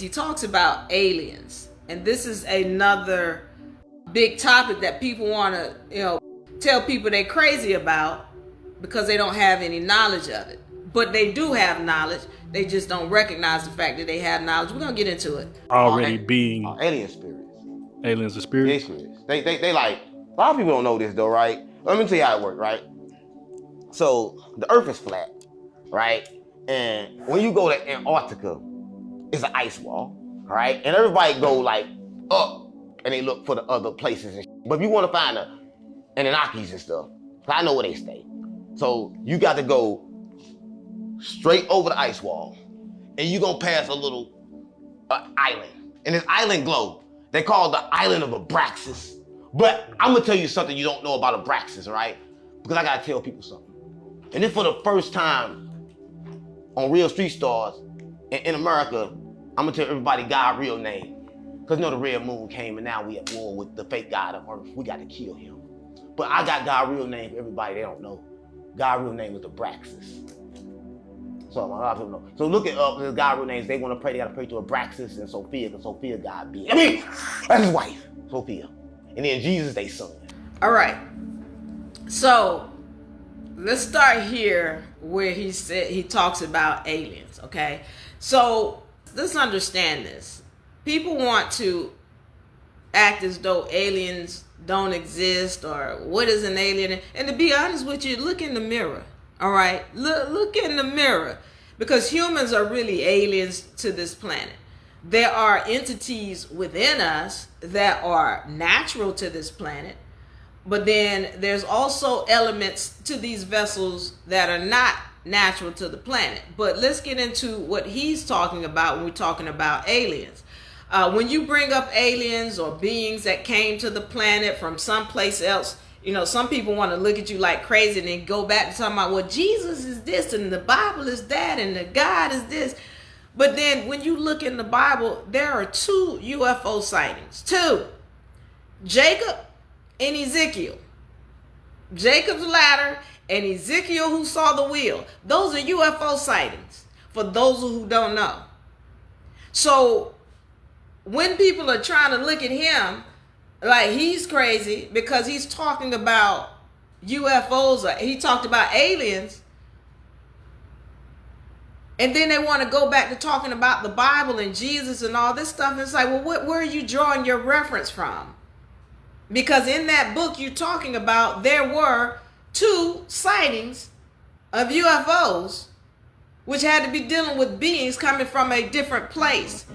he talks about aliens. And this is another big topic that people want to, tell people they're crazy about because they don't have any knowledge of it. But they do have knowledge. They just don't recognize the fact that they have knowledge. We're going to get into it. Already being alien spirits. aliens and spirits. They like, a lot of people don't know this though, right? Let me tell you how it works, right? So the earth is flat, right? And when you go to Antarctica, it's an ice wall, right? And everybody go like up and they look for the other places. But if you want to find the Anunnakis and stuff, I know where they stay. So you got to go straight over the ice wall and you're going to pass a little island. And this island globe, they call it the island of Abraxas. But I'm going to tell you something you don't know about Abraxas, right? Because I got to tell people something. And then for the first time on Real Street Stars in America, I'm going to tell everybody God's real name. Because you know the red moon came and now we at war with the fake God of earth. We got to kill him. But I got God's real name for everybody they don't know. God's real name is Abraxas. So a lot of people know. So look at God's real names. They want to pray. They got to pray to Abraxas and Sophia because Sophia God be. I mean, that's his wife, Sophia. And then Jesus, they son. All right. So let's start here where he talks about aliens. Okay. So let's understand this. People want to act as though aliens don't exist or what is an alien. And to be honest with you, look in the mirror. All right. Look in the mirror because humans are really aliens to this planet. There are entities within us that are natural to this planet. But then there's also elements to these vessels that are not natural to the planet. But let's get into what he's talking about when we're talking about aliens. When you bring up aliens or beings that came to the planet from someplace else, some people want to look at you like crazy and then go back to talking about, well, Jesus is this and the Bible is that and the God is this. But then when you look in the Bible, there are 2 UFO sightings. 2. Jacob and Ezekiel. Jacob's ladder and Ezekiel who saw the wheel. Those are UFO sightings for those who don't know. So when people are trying to look at him like he's crazy because he's talking about UFOs, or he talked about aliens, and then they want to go back to talking about the Bible and Jesus and all this stuff. It's like, well, where are you drawing your reference from? Because in that book you're talking about, there were 2 sightings of UFOs, which had to be dealing with beings coming from a different place.